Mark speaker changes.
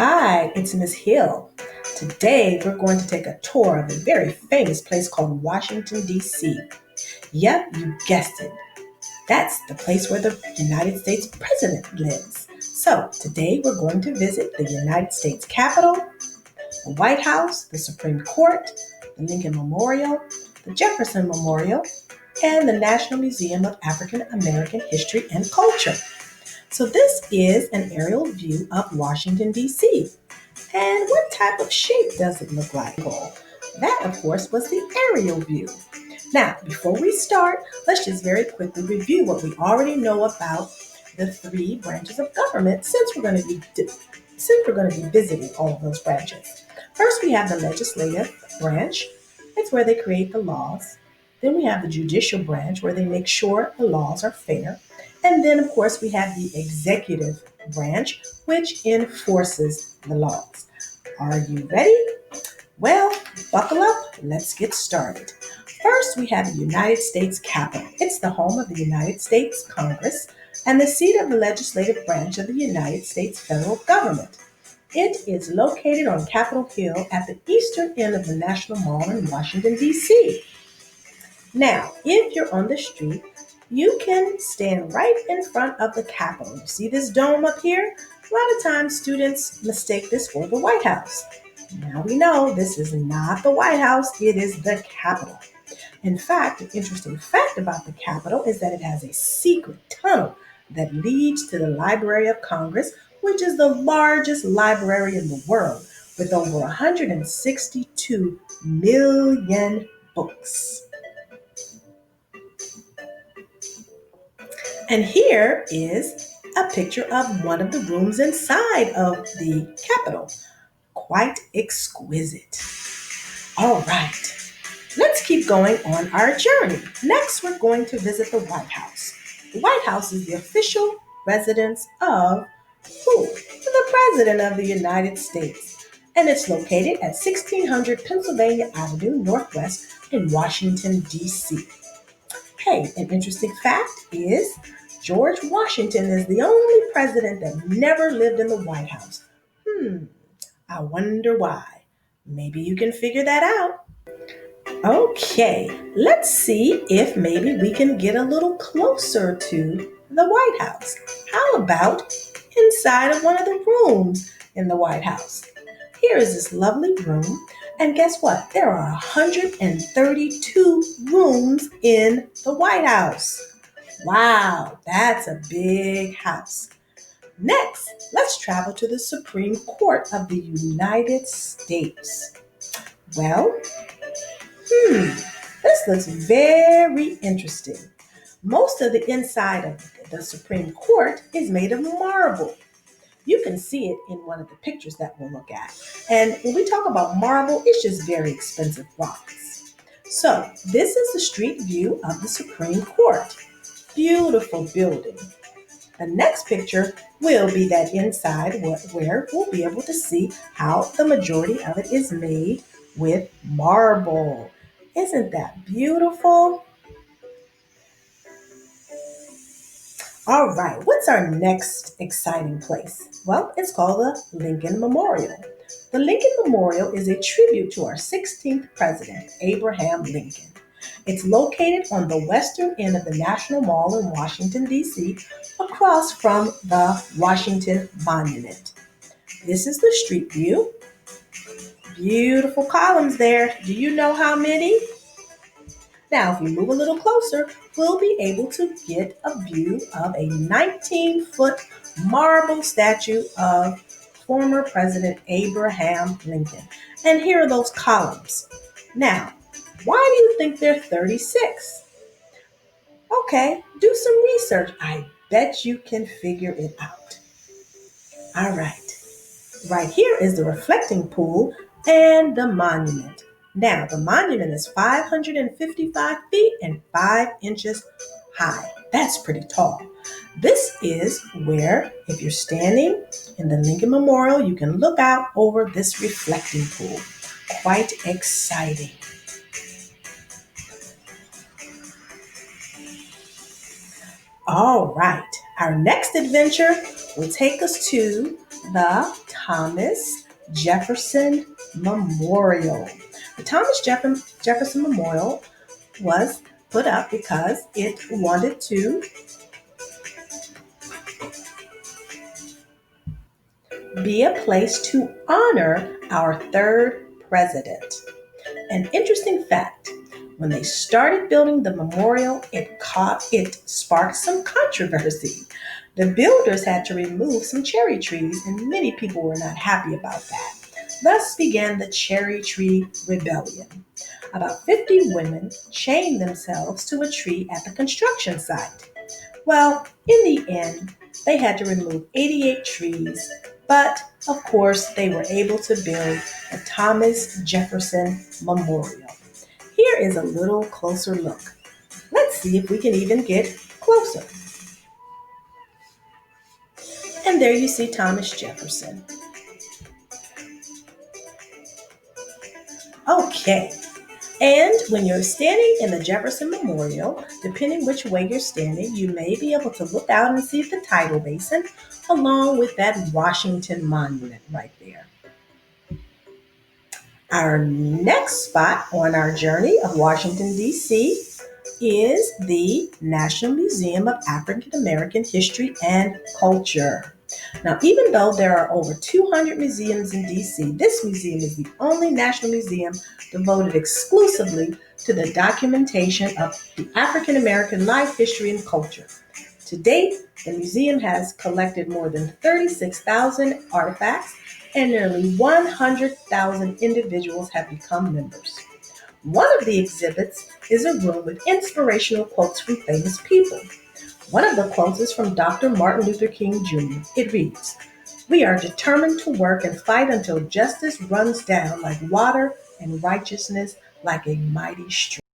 Speaker 1: Hi, it's Miss Hill. Today we're going to take a tour of a very famous place called Washington, D.C. Yep, you guessed it. That's the place where the United States President lives. So today we're going to visit the United States Capitol, the White House, the Supreme Court, the Lincoln Memorial, the Jefferson Memorial, and the National Museum of African American History and Culture. So this is an aerial view of Washington, D.C. And what type of shape does it look like? Well, that, of course, was the aerial view. Now, before we start, let's just very quickly review what we already know about the three branches of government since we're going to be visiting all of those branches. First, we have the legislative branch. It's where they create the laws. Then we have the judicial branch where they make sure the laws are fair. And then, of course, we have the executive branch, which enforces the laws. Are you ready? Well, buckle up. Let's get started. First, we have the United States Capitol. It's the home of the United States Congress and the seat of the legislative branch of the United States federal government. It is located on Capitol Hill at the eastern end of the National Mall in Washington, D.C. Now, if you're on the street, you can stand right in front of the Capitol. You see this dome up here? A lot of times students mistake this for the White House. Now we know this is not the White House, it is the Capitol. In fact, an interesting fact about the Capitol is that it has a secret tunnel that leads to the Library of Congress, which is the largest library in the world with over 162 million books. And here is a picture of one of the rooms inside of the Capitol. Quite exquisite. All right, let's keep going on our journey. Next, we're going to visit the White House. The White House is the official residence of who? The President of the United States. And it's located at 1600 Pennsylvania Avenue Northwest in Washington, D.C. Hey, an interesting fact is George Washington is the only president that never lived in the White House. I wonder why. Maybe you can figure that out. Okay, let's see if maybe we can get a little closer to the White House. How about inside of one of the rooms in the White House? Here is this lovely room, and guess what? There are 132 rooms in the White House. Wow, that's a big house. Next, let's travel to the Supreme Court of the United States. Well, this looks very interesting. Most of the inside of the Supreme Court is made of marble. You can see it in one of the pictures that we'll look at. And when we talk about marble, it's just very expensive rocks. So this is the street view of the Supreme Court. Beautiful building. The next picture will be that inside where we'll be able to see how the majority of it is made with marble. Isn't that beautiful? All right, what's our next exciting place? Well, it's called the Lincoln Memorial. The Lincoln Memorial is a tribute to our 16th president, Abraham Lincoln. It's located on the western end of the National Mall in Washington, D.C., across from the Washington Monument. This is the street view. Beautiful columns there. Do you know how many? Now, if we move a little closer, we'll be able to get a view of a 19-foot marble statue of former President Abraham Lincoln. And here are those columns. Now, why do you think they're 36? Okay, do some research. I bet you can figure it out. All right. Right here is the reflecting pool and the monument. Now, the monument is 555 feet and 5 inches high. That's pretty tall. This is where, if you're standing in the Lincoln Memorial, you can look out over this reflecting pool. Quite exciting. All right. Our next adventure will take us to the Thomas Jefferson Memorial. The Jefferson Memorial was put up because it wanted to be a place to honor our third president. An interesting fact, when they started building the memorial, it sparked some controversy. The builders had to remove some cherry trees, and many people were not happy about that. Thus began the Cherry Tree Rebellion. About 50 women chained themselves to a tree at the construction site. Well, in the end, they had to remove 88 trees, but of course, they were able to build the Thomas Jefferson Memorial. Here is a little closer look. Let's see if we can even get closer. And there you see Thomas Jefferson. Okay. And when you're standing in the Jefferson Memorial, depending which way you're standing, you may be able to look out and see the tidal basin along with that Washington Monument right there. Our next spot on our journey of Washington, D.C. is the National Museum of African American History and Culture. Now, even though there are over 200 museums in D.C., this museum is the only national museum devoted exclusively to the documentation of the African American life, history, and culture. To date, the museum has collected more than 36,000 artifacts, and nearly 100,000 individuals have become members. One of the exhibits is a room with inspirational quotes from famous people. One of the quotes is from Dr. Martin Luther King Jr. It reads, "We are determined to work and fight until justice runs down like water and righteousness like a mighty stream."